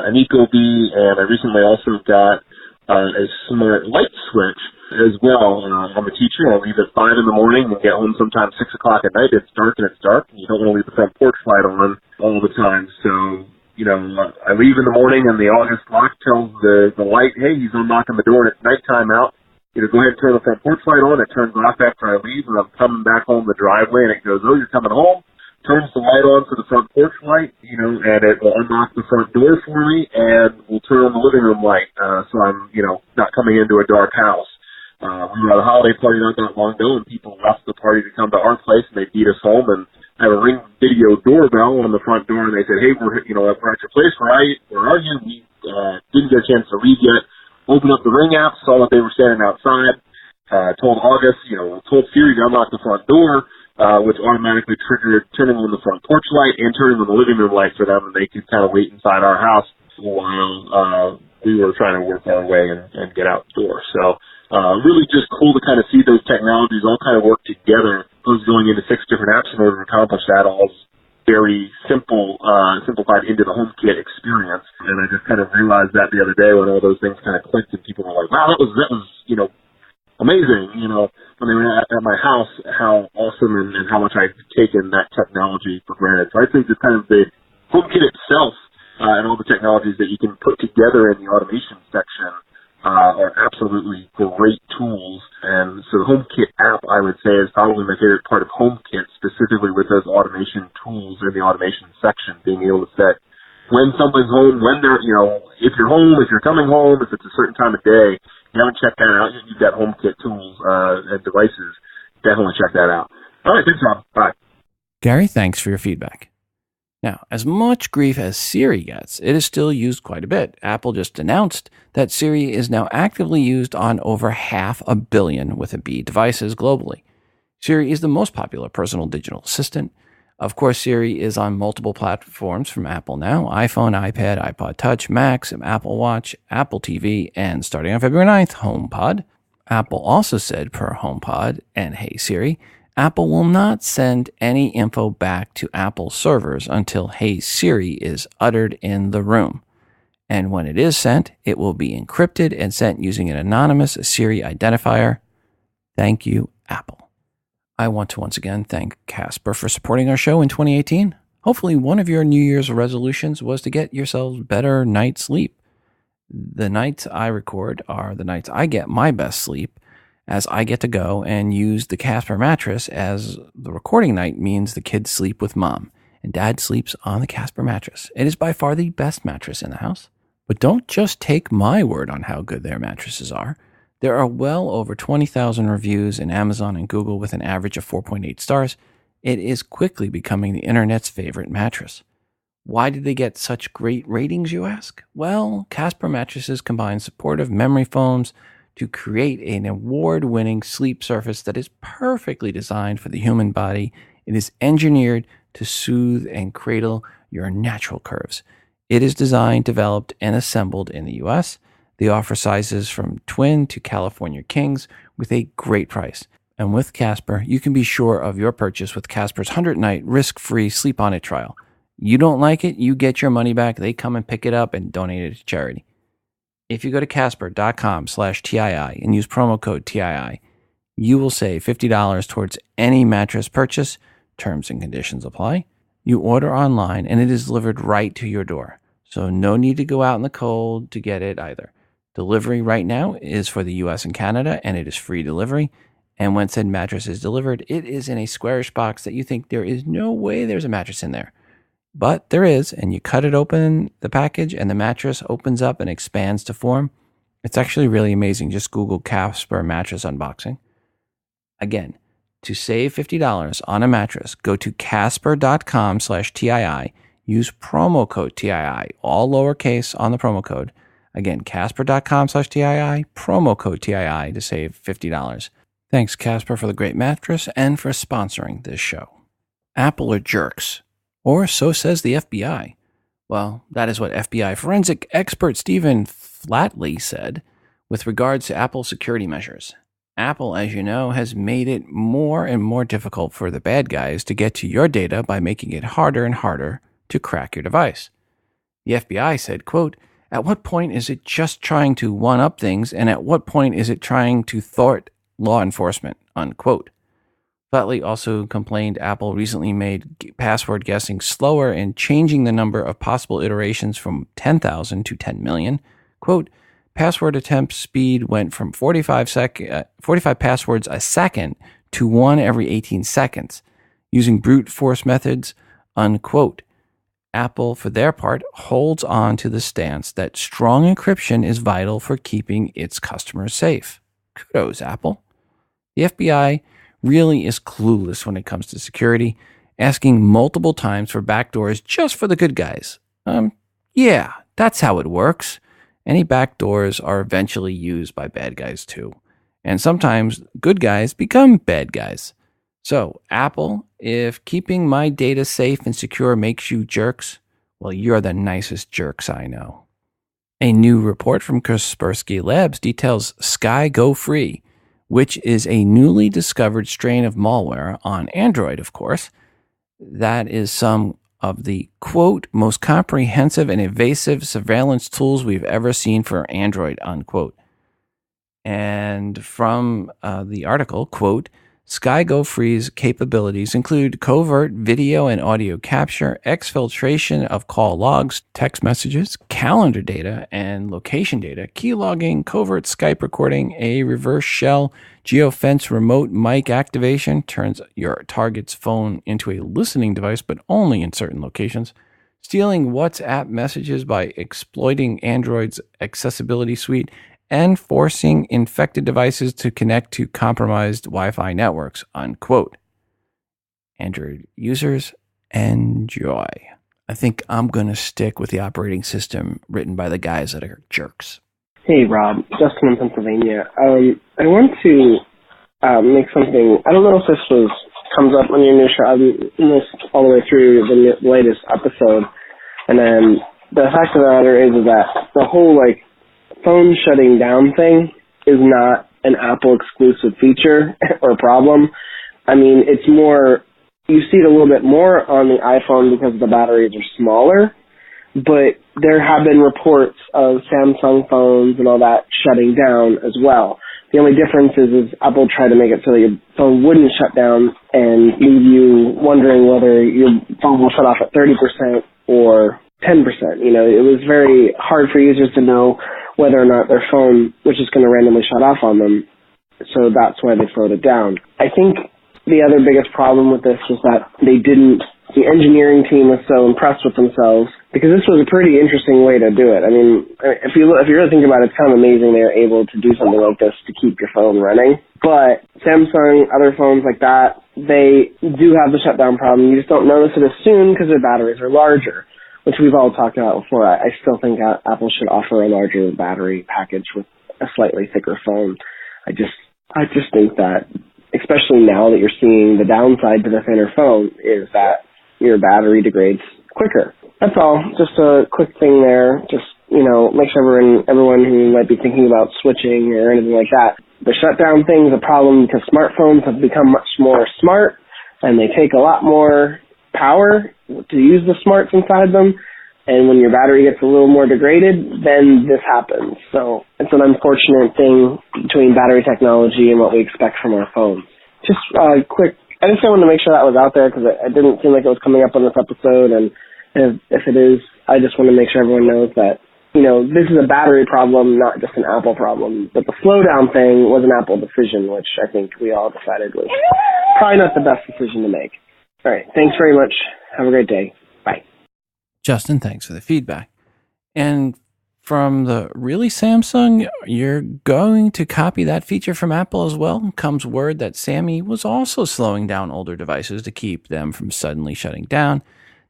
an Ecobee, and I recently also got a smart light switch as well. I'm a teacher. I leave at 5 in the morning and get home sometimes 6 o'clock at night. It's dark, and you don't want to leave the front porch light on all the time. So, I leave in the morning, and the August lock tells the light, hey, he's unlocking the door, and it's nighttime out. Go ahead and turn the front porch light on. It turns off after I leave, and I'm coming back home the driveway, and it goes, oh, you're coming home. Turns the light on for the front porch light, and it will unlock the front door for me, and will turn on the living room light, so I'm, not coming into a dark house. We were at a holiday party not that long ago, and people left the party to come to our place, and they beat us home, and I have a Ring video doorbell on the front door, and they said, hey, we're at your place, where are you? We didn't get a chance to leave yet. Opened up the Ring app, saw that they were standing outside, told August, told Siri to unlock the front door, which automatically triggered turning on the front porch light and turning on the living room light for them, and they could kind of wait inside our house while we were trying to work our way and get out the door. So really just cool to kind of see those technologies all kind of work together. I was going into 6 different apps in order to accomplish that, all very simplified into the HomeKit experience. And I just kind of realized that the other day when all those things kind of clicked, and people were like, wow, that was amazing, when they were at my house, how awesome and how much I've taken that technology for granted. So I think it's kind of the HomeKit itself and all the technologies that you can put together in the automation section are absolutely great tools. And so the HomeKit app, I would say, is probably my favorite part of HomeKit, specifically with those automation tools in the automation section, being able to set when someone's home, when they're, if you're home, if you're coming home, if it's a certain time of day. If you haven't checked that out, you've got HomeKit tools and devices. Definitely check that out. All right, thanks, Rob. Bye. Gary, thanks for your feedback. Now, as much grief as Siri gets, it is still used quite a bit. Apple just announced that Siri is now actively used on over 500 million with a B devices globally. Siri is the most popular personal digital assistant. Of course, Siri is on multiple platforms from Apple now: iPhone, iPad, iPod Touch, Macs, Apple Watch, Apple TV, and starting on February 9th, HomePod. Apple also said per HomePod and Hey Siri, Apple will not send any info back to Apple servers until Hey Siri is uttered in the room. And when it is sent, it will be encrypted and sent using an anonymous Siri identifier. Thank you, Apple. I want to once again thank Casper for supporting our show in 2018. Hopefully one of your New Year's resolutions was to get yourselves better night's sleep. The nights I record are the nights I get my best sleep, as I get to go and use the Casper mattress, as the recording night means the kids sleep with mom and dad sleeps on the Casper mattress. It is by far the best mattress in the house. But don't just take my word on how good their mattresses are. There are well over 20,000 reviews in Amazon and Google with an average of 4.8 stars. It is quickly becoming the internet's favorite mattress. Why did they get such great ratings, you ask? Well, Casper mattresses combine supportive memory foams to create an award-winning sleep surface that is perfectly designed for the human body. It is engineered to soothe and cradle your natural curves. It is designed, developed, and assembled in the U.S. They offer sizes from twin to California kings with a great price. And with Casper, you can be sure of your purchase with Casper's 100-night risk-free Sleep On It trial. You don't like it, you get your money back. They come and pick it up and donate it to charity. If you go to casper.com/TII and use promo code TII, you will save $50 towards any mattress purchase. Terms and conditions apply. You order online and it is delivered right to your door. So no need to go out in the cold to get it either. Delivery right now is for the US and Canada, and it is free delivery. And when said mattress is delivered, it is in a squarish box that you think there is no way there's a mattress in there. But there is, and you cut it open, the package, and the mattress opens up and expands to form. It's actually really amazing. Just Google Casper mattress unboxing. Again, to save $50 on a mattress, go to casper.com/TII. Use promo code TII, all lowercase on the promo code. Again, casper.com/TII, promo code TII to save $50. Thanks, Casper, for the great mattress and for sponsoring this show. Apple are jerks. Or so says the FBI. Well, that is what FBI forensic expert Stephen Flatley said with regards to Apple security measures. Apple, as you know, has made it more and more difficult for the bad guys to get to your data by making it harder and harder to crack your device. The FBI said, quote, "At what point is it just trying to one-up things, and at what point is it trying to thwart law enforcement?" Unquote. Flatley also complained Apple recently made password guessing slower and changing the number of possible iterations from 10,000 to 10 million. Quote, "Password attempt speed went from 45 passwords a second to one every 18 seconds, using brute force methods." Unquote. Apple, for their part, holds on to the stance that strong encryption is vital for keeping its customers safe. Kudos, Apple. The FBI really is clueless when it comes to security, asking multiple times for backdoors just for the good guys. Yeah, that's how it works. Any backdoors are eventually used by bad guys too. And sometimes good guys become bad guys. So, Apple, if keeping my data safe and secure makes you jerks, well, you're the nicest jerks I know. A new report from Kaspersky Labs details Sky Go Free, which is a newly discovered strain of malware on Android, of course. That is some of the, quote, "most comprehensive and evasive surveillance tools we've ever seen for Android," unquote. And from the article, quote, "Sky Go Free's capabilities include covert video and audio capture, exfiltration of call logs, text messages, calendar data, and location data, keylogging, covert Skype recording, a reverse shell, geofence remote mic activation, turns your target's phone into a listening device, but only in certain locations, stealing WhatsApp messages by exploiting Android's accessibility suite, and forcing infected devices to connect to compromised Wi-Fi networks," unquote. Android users, enjoy. I think I'm going to stick with the operating system written by the guys that are jerks. Hey, Rob. Justin in Pennsylvania. I want to make something. I don't know if this comes up on your new show. I've listened all the way through the latest episode. And then the fact of the matter is that the whole, phone shutting down thing is not an Apple exclusive feature or problem, I mean, it's more, you see it a little bit more on the iPhone because the batteries are smaller, but there have been reports of Samsung phones and all that shutting down as well. The only difference is Apple tried to make it so that your phone wouldn't shut down and leave you wondering whether your phone will shut off at 30% or 10%. You know, it was very hard for users to know whether or not their phone was just going to randomly shut off on them. So that's why they slowed it down. I think the other biggest problem with this was that the engineering team was so impressed with themselves because this was a pretty interesting way to do it. I mean, if you really think about it, it's kind of amazing they were able to do something like this to keep your phone running. But Samsung, other phones like that, they do have the shutdown problem. You just don't notice it as soon because their batteries are larger, which we've all talked about before. I still think Apple should offer a larger battery package with a slightly thicker phone. I just think that, especially now that you're seeing the downside to the thinner phone, is that your battery degrades quicker. That's all. Just a quick thing there. Just, make sure everyone who might be thinking about switching or anything like that, the shutdown thing is a problem because smartphones have become much more smart and they take a lot more power to use the smarts inside them. And when your battery gets a little more degraded, then this happens. So it's an unfortunate thing between battery technology and what we expect from our phones. Just quick, I just wanted to make sure that was out there because it didn't seem like it was coming up on this episode. And if it is, I just want to make sure everyone knows that, this is a battery problem, not just an Apple problem. But the slowdown thing was an Apple decision, which I think we all decided was probably not the best decision to make. All right. Thanks very much. Have a great day. Bye. Justin, thanks for the feedback. And from the really Samsung, you're going to copy that feature from Apple as well. Comes word that Sammy was also slowing down older devices to keep them from suddenly shutting down.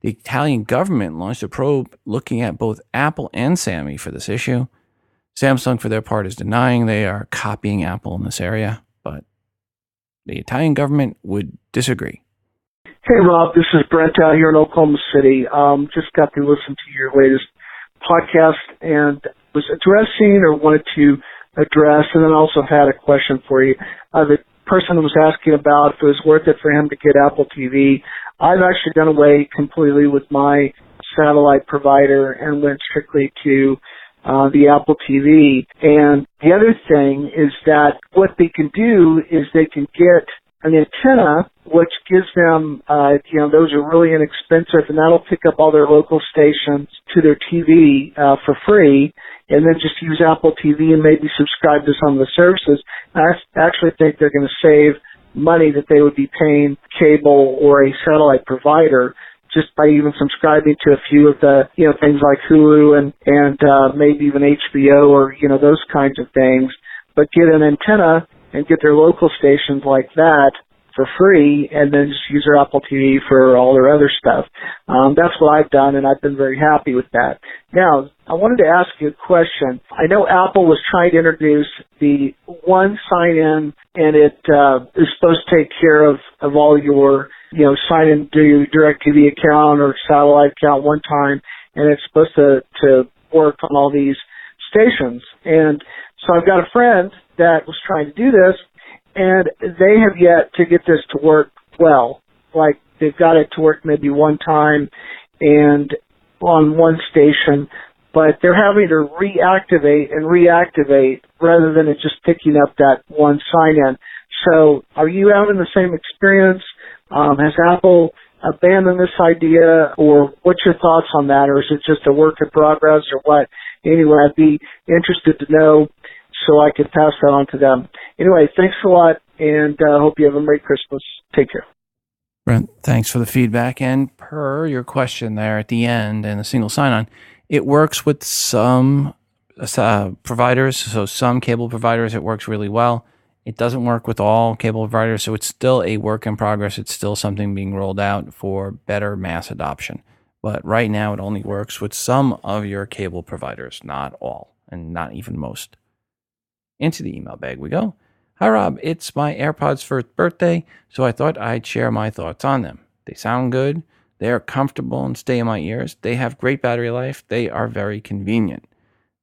The Italian government launched a probe looking at both Apple and Sammy for this issue. Samsung, for their part, is denying they are copying Apple in this area, but the Italian government would disagree. Hey, Rob, this is Brent out here in Oklahoma City. Just got to listen to your latest podcast and was addressing or wanted to address, and then also had a question for you. The person was asking about if it was worth it for him to get Apple TV. I've actually done away completely with my satellite provider and went strictly to the Apple TV. And the other thing is that what they can do is they can get an antenna, which gives them, those are really inexpensive, and that'll pick up all their local stations to their TV for free, and then just use Apple TV and maybe subscribe to some of the services. I actually think they're going to save money that they would be paying cable or a satellite provider just by even subscribing to a few of the, things like Hulu and maybe even HBO or, those kinds of things. But get an antenna and get their local stations like that for free, and then just use their Apple TV for all their other stuff. That's what I've done, and I've been very happy with that. Now, I wanted to ask you a question. I know Apple was trying to introduce the one sign-in, and it is supposed to take care of all your, sign in to your DirecTV account or satellite account one time, and it's supposed to work on all these stations. And so I've got a friend that was trying to do this, and they have yet to get this to work well. Like, they've got it to work maybe one time and on one station, but they're having to reactivate rather than it just picking up that one sign-in. So are you having the same experience? Has Apple abandoned this idea, or what's your thoughts on that, or is it just a work in progress, or what? Anyway, I'd be interested to know so I could pass that on to them. Anyway, thanks a lot, and hope you have a Merry Christmas. Take care. Brent, thanks for the feedback. And per your question there at the end and the single sign-on, it works with some providers. So some cable providers, it works really well. It doesn't work with all cable providers, so it's still a work in progress. It's still something being rolled out for better mass adoption. But right now, it only works with some of your cable providers, not all, and not even most. Into the email bag we go. Hi, Rob. It's my AirPods' first birthday, so I thought I'd share my thoughts on them. They sound good. They are comfortable and stay in my ears. They have great battery life. They are very convenient.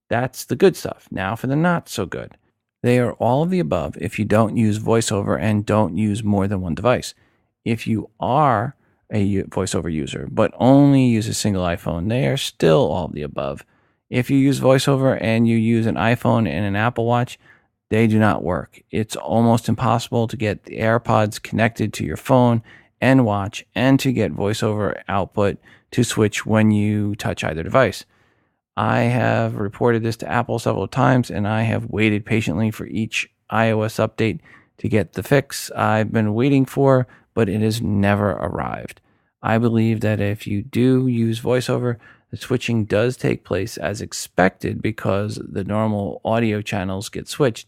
That's the good stuff. Now for the not so good. They are all of the above if you don't use VoiceOver and don't use more than one device. If you are a VoiceOver user but only use a single iPhone, they are still all of the above. If you use VoiceOver and you use an iPhone and an Apple Watch, they do not work. It's almost impossible to get the AirPods connected to your phone and watch and to get VoiceOver output to switch when you touch either device. I have reported this to Apple several times, and I have waited patiently for each iOS update to get the fix I've been waiting for, but it has never arrived. I believe that if you do use VoiceOver, the switching does take place as expected because the normal audio channels get switched.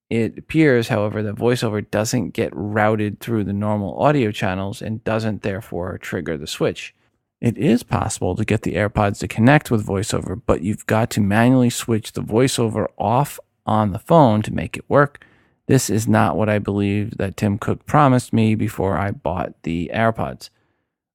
It appears, however, that VoiceOver doesn't get routed through the normal audio channels and doesn't therefore trigger the switch. It is possible to get the AirPods to connect with VoiceOver, but you've got to manually switch the VoiceOver off on the phone to make it work. This is not what I believe that Tim Cook promised me before I bought the AirPods.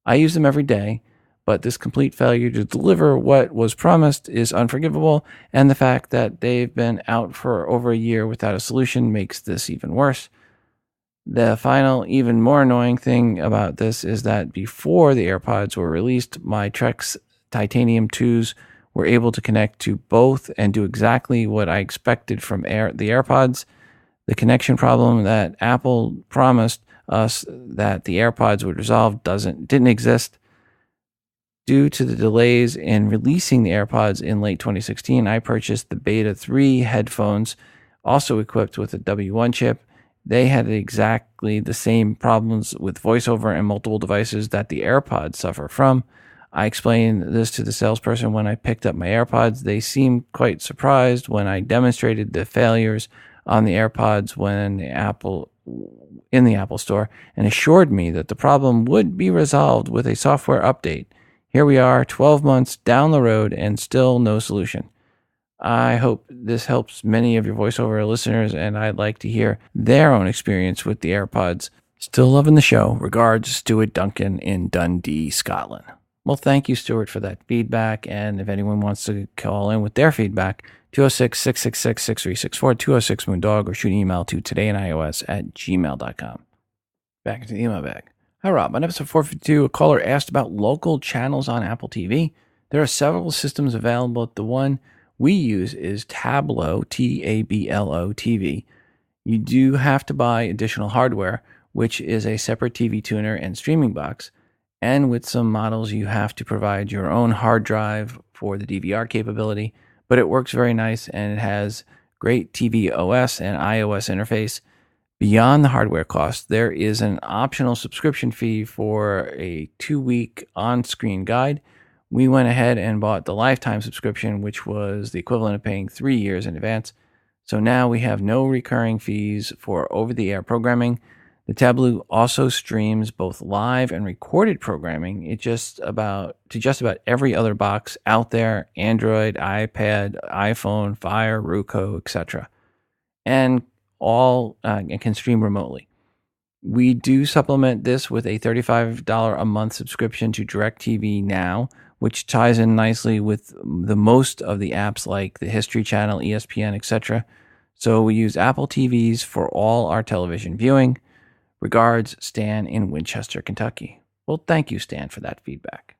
I use them every day, but this complete failure to deliver what was promised is unforgivable, and the fact that they've been out for over a year without a solution makes this even worse. The final, even more annoying thing about this is that before the AirPods were released, my Trex Titanium 2s were able to connect to both and do exactly what I expected from the AirPods. The connection problem that Apple promised us that the AirPods would resolve didn't exist. Due to the delays in releasing the AirPods in late 2016, I purchased the Beta 3 headphones, also equipped with a W1 chip. They had exactly the same problems with VoiceOver and multiple devices that the AirPods suffer from. I explained this to the salesperson when I picked up my AirPods. They seemed quite surprised when I demonstrated the failures on the AirPods in the Apple Store and assured me that the problem would be resolved with a software update. Here we are, 12 months down the road and still no solution. I hope this helps many of your VoiceOver listeners, and I'd like to hear their own experience with the AirPods. Still loving the show. Regards, Stuart Duncan in Dundee, Scotland. Well, thank you, Stuart, for that feedback. And if anyone wants to call in with their feedback, 206-666-6364, 206-MOONDOG, or shoot an email to todayinis@gmail.com. Back into the email bag. Hi, Rob. On episode 452, a caller asked about local channels on Apple TV. There are several systems available. The one we use is Tablo, Tablo TV. You do have to buy additional hardware, which is a separate TV tuner and streaming box. And with some models, you have to provide your own hard drive for the DVR capability. But it works very nice, and it has great tvOS and iOS interface. Beyond the hardware cost, there is an optional subscription fee for a 2-week on-screen guide. We went ahead and bought the lifetime subscription, which was the equivalent of paying 3 years in advance. So now we have no recurring fees for over-the-air programming. The Tablo also streams both live and recorded programming to just about every other box out there: Android, iPad, iPhone, Fire, Roku, etc. And all can stream remotely. We do supplement this with a $35 a month subscription to DirecTV Now, which ties in nicely with the most of the apps like the History Channel, ESPN, etc. So we use Apple TVs for all our television viewing. Regards, Stan in Winchester, Kentucky. Well, thank you, Stan, for that feedback.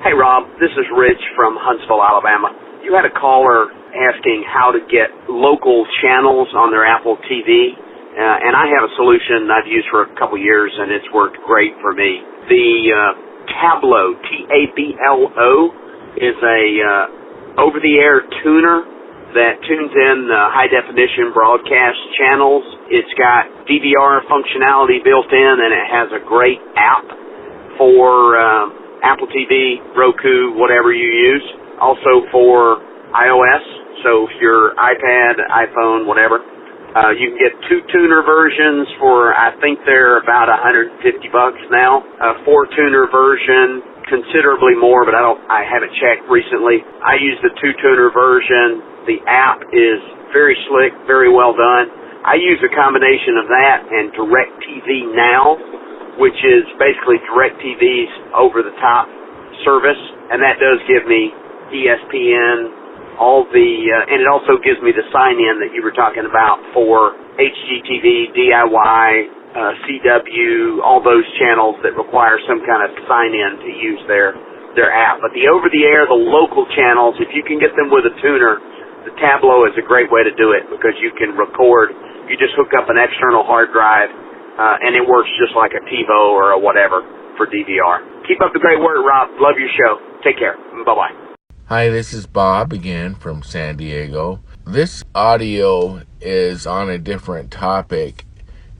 Hey, Rob. This is Rich from Huntsville, Alabama. You had a caller asking how to get local channels on their Apple TV, and I have a solution I've used for a couple years, and it's worked great for me. The Tablo, Tablo, is a over-the-air tuner that tunes in high-definition broadcast channels. It's got DVR functionality built in, and it has a great app for Apple TV, Roku, whatever you use. Also for iOS, so if your iPad, iPhone, whatever. You can get 2 tuner versions for, I think they're about $150 now. A 4-tuner version, considerably more, but I haven't checked recently. I use the 2-tuner version. The app is very slick, very well done. I use a combination of that and DirecTV Now, which is basically DirecTV's over-the-top service, and that does give me ESPN, and it also gives me the sign-in that you were talking about for HGTV, DIY, CW, all those channels that require some kind of sign-in to use their app. But the over-the-air, the local channels, if you can get them with a tuner, the Tablo is a great way to do it because you can record. You just hook up an external hard drive, and it works just like a TiVo or a whatever for DVR. Keep up the great work, Rob. Love your show. Take care. Bye-bye. Hi, this is Bob again from San Diego. This audio is on a different topic,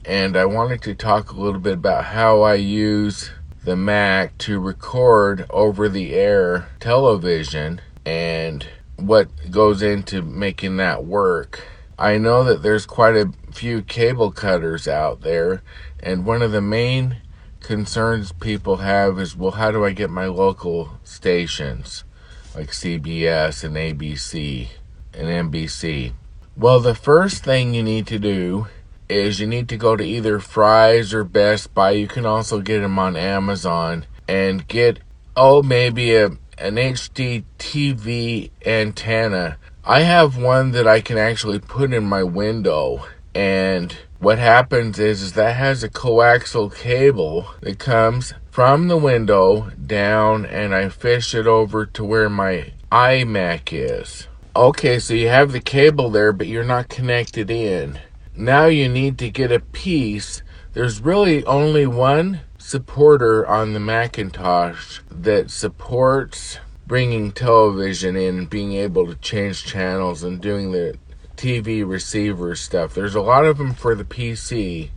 and I wanted to talk a little bit about how I use the Mac to record over-the-air television and what goes into making that work. I know that there's quite a few cable cutters out there, and one of the main concerns people have is, well, how do I get my local stations like CBS and ABC and NBC? Well, the first thing you need to do is you need to go to either Fry's or Best Buy. You can also get them on Amazon and get, maybe an HD TV antenna. I have one that I can actually put in my window, and what happens is that has a coaxial cable that comes from the window down, and I fish it over to where my iMac is. Okay, so you have the cable there, but you're not connected in. Now you need to get a piece. There's really only one supporter on the Macintosh that supports bringing television in and being able to change channels and doing the TV receiver stuff. There's a lot of them for the PC,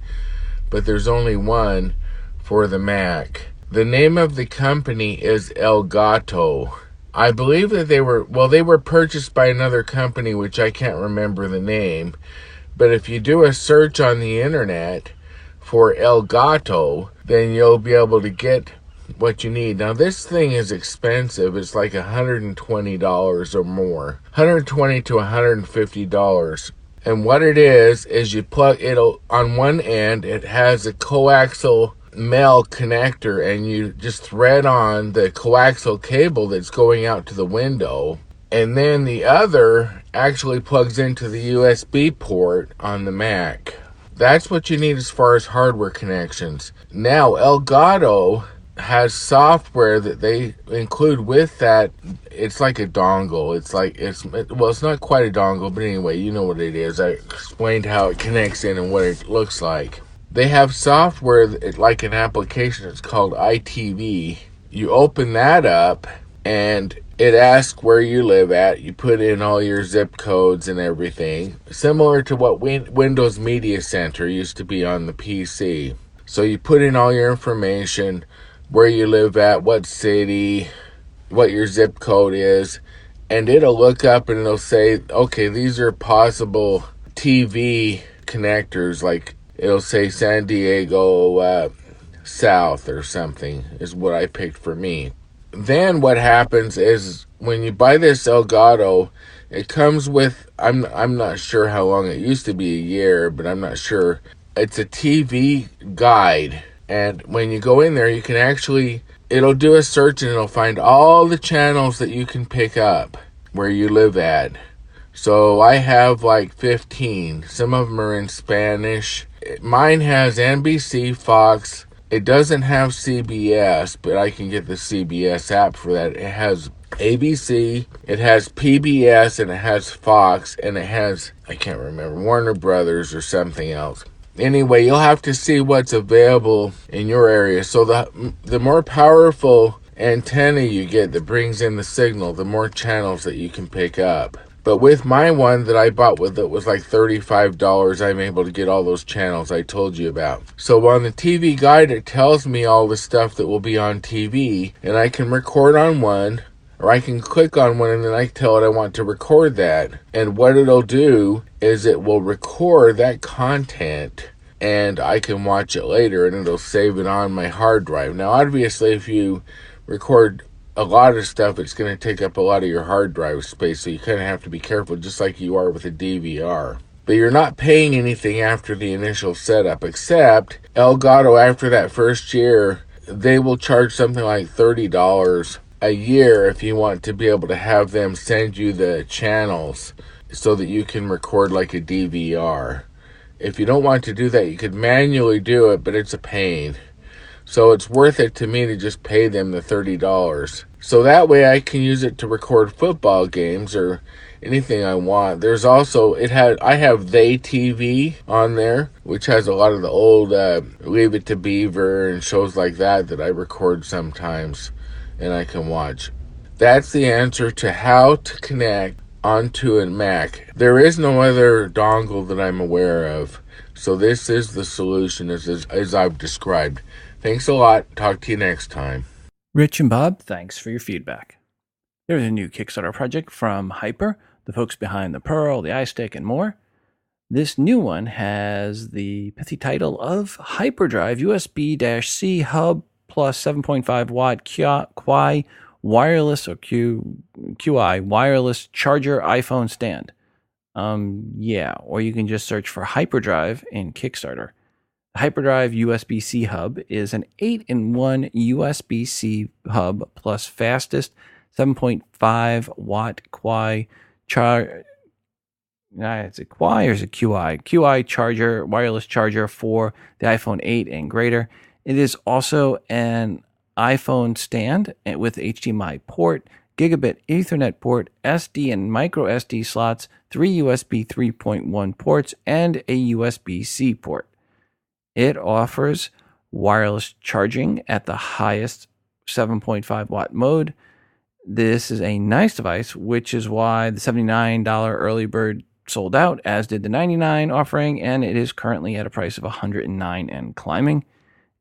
but there's only one for the Mac. The name of the company is Elgato. I believe that they were purchased by another company, which I can't remember the name. But if you do a search on the internet for Elgato, then you'll be able to get what you need. Now, this thing is expensive. It's like $120 or more. $120 to $150. And what it is you plug it on one end. It has a coaxial male connector, and you just thread on the coaxial cable that's going out to the window, and then the other actually plugs into the USB port on the Mac. That's what you need as far as hardware connections. Now, Elgato has software that they include with that. It's like a dongle. It's not quite a dongle, but anyway, you know what it is. I explained how it connects in and what it looks like. They have software like an application. It's called ITV. You open that up, and it asks where you live at. You put in all your zip codes and everything, similar to what Windows Media Center used to be on the PC. So you put in all your information, where you live at, what city, what your zip code is, and it'll look up and it'll say, okay, these are possible TV connectors, like it'll say San Diego South or something is what I picked for me. Then what happens is when you buy this Elgato, it comes with, I'm not sure how long, it used to be a year, but I'm not sure. It's a TV guide. And when you go in there, you can it'll do a search and it'll find all the channels that you can pick up where you live at. So I have like 15. Some of them are in Spanish. Mine has NBC, Fox. It doesn't have CBS, but I can get the CBS app for that. It has ABC, it has PBS, and it has Fox, and it has, I can't remember, Warner Brothers or something else. Anyway, you'll have to see what's available in your area. So the more powerful antenna you get that brings in the signal, the more channels that you can pick up. But with my one that I bought with it was like $35, I'm able to get all those channels I told you about. So on the TV guide, it tells me all the stuff that will be on TV, and I can record on one, or I can click on one and then I tell it I want to record that. And what it'll do is it will record that content, and I can watch it later, and it'll save it on my hard drive. Now, obviously, if you record a lot of stuff, it's going to take up a lot of your hard drive space, so you kind of have to be careful, just like you are with a DVR. But you're not paying anything after the initial setup, except Elgato, after that first year, they will charge something like $30 a year if you want to be able to have them send you the channels so that you can record like a DVR. If you don't want to do that, you could manually do it, but it's a pain. So it's worth it to me to just pay them the $30. So that way I can use it to record football games or anything I want. There's also, I have They TV on there, which has a lot of the old Leave It to Beaver and shows like that I record sometimes and I can watch. That's the answer to how to connect onto a Mac. There is no other dongle that I'm aware of. So this is the solution as I've described. Thanks a lot. Talk to you next time. Rich and Bob, thanks for your feedback. There's a new Kickstarter project from Hyper, the folks behind the Pearl, the iStick, and more. This new one has the pithy title of HyperDrive USB-C hub plus 7.5 watt QI wireless or QI wireless charger iPhone stand. Or you can just search for HyperDrive in Kickstarter. The HyperDrive USB-C hub is an 8-in-1 USB-C hub plus fastest 7.5 watt QI charger. Is it QI or is it QI? QI charger, wireless charger for the iPhone 8 and greater. It is also an iPhone stand with HDMI port, gigabit Ethernet port, SD and micro SD slots, 3 USB 3.1 ports, and a USB-C port. It offers wireless charging at the highest 7.5 watt mode. This is a nice device, which is why the $79 early bird sold out, as did the $99 offering, and it is currently at a price of $109 and climbing.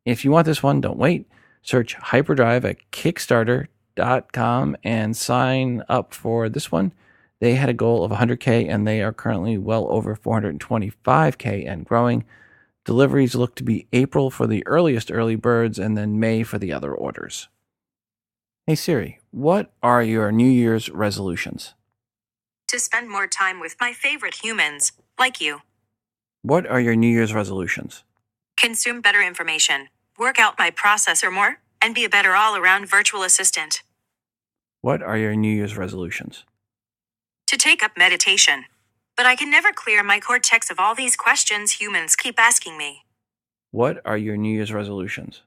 If you want this one, don't wait. Search HyperDrive at Kickstarter.com and sign up for this one. They had a goal of 100K, and they are currently well over 425K and growing. Deliveries look to be April for the earliest early birds and then May for the other orders. Hey Siri, what are your New Year's resolutions? To spend more time with my favorite humans, like you. What are your New Year's resolutions? Consume better information, work out my processor more, and be a better all-around virtual assistant. What are your New Year's resolutions? To take up meditation. But I can never clear my cortex of all these questions humans keep asking me. What are your New Year's resolutions?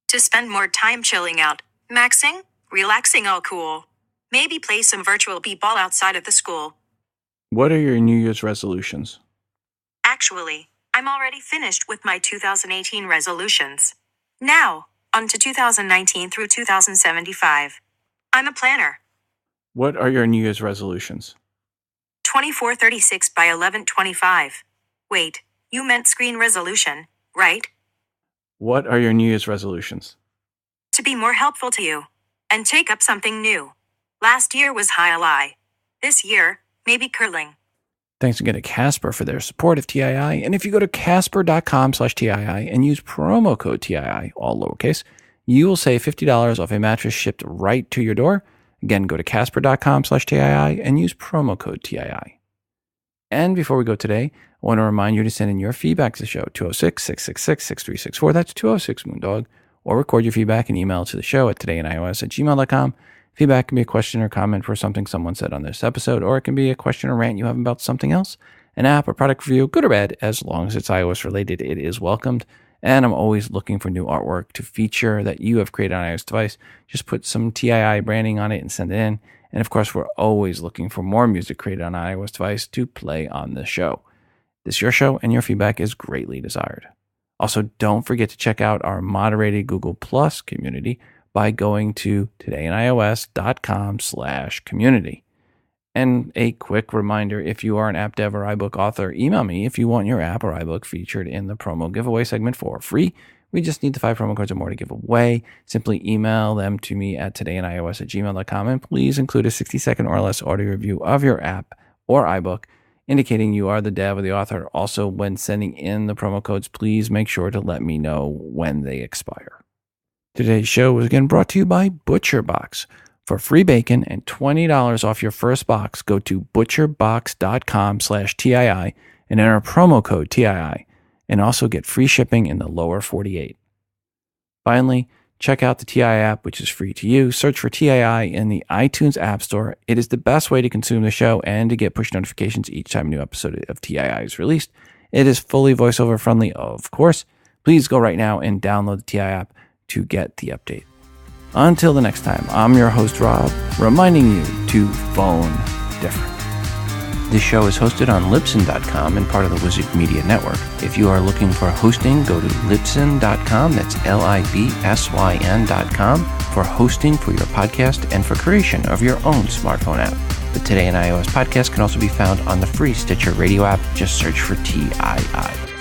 To spend more time chilling out, maxing, relaxing all cool. Maybe play some virtual b-ball outside of the school. What are your New Year's resolutions? Actually, I'm already finished with my 2018 resolutions. Now, on to 2019 through 2075. I'm a planner. What are your New Year's resolutions? 2436 by 1125. Wait, you meant screen resolution, right? What are your New Year's resolutions? To be more helpful to you. And take up something new. Last year was high-lie. This year, maybe curling. Thanks again to Casper for their support of TII. And if you go to casper.com/TII and use promo code TII, all lowercase, you will save $50 off a mattress shipped right to your door. Again, go to casper.com/TII and use promo code TII. And before we go today, I want to remind you to send in your feedback to the show, 206-666-6364. That's 206-Moondog. Or record your feedback and email to the show at todayinios@gmail.com. Feedback can be a question or comment for something someone said on this episode, or it can be a question or rant you have about something else, an app or product review, good or bad. As long as it's iOS related, it is welcomed. And I'm always looking for new artwork to feature that you have created on an iOS device. Just put some TII branding on it and send it in. And of course, we're always looking for more music created on an iOS device to play on the show. This is your show, and your feedback is greatly desired. Also, don't forget to check out our moderated Google Plus community by going to todayinios.com/community. And a quick reminder, if you are an app dev or iBook author, email me if you want your app or iBook featured in the promo giveaway segment for free. We just need the 5 promo codes or more to give away. Simply email them to me at todayinios@gmail.com, and please include a 60-second or less audio review of your app or iBook indicating you are the dev or the author. Also, when sending in the promo codes, please make sure to let me know when they expire. Today's show was again brought to you by ButcherBox. For free bacon and $20 off your first box, go to butcherbox.com/TII and enter promo code TII, and also get free shipping in the lower 48. Finally, check out the TII app, which is free to use. Search for TII in the iTunes App Store. It is the best way to consume the show and to get push notifications each time a new episode of TII is released. It is fully voiceover friendly, of course. Please go right now and download the TII app to get the update. Until the next time, I'm your host, Rob, reminding you to phone different. This show is hosted on Libsyn.com and part of the Wizard Media Network. If you are looking for hosting, go to Libsyn.com. That's Libsyn.com for hosting for your podcast and for creation of your own smartphone app. The Today in iOS podcast can also be found on the free Stitcher radio app. Just search for TII.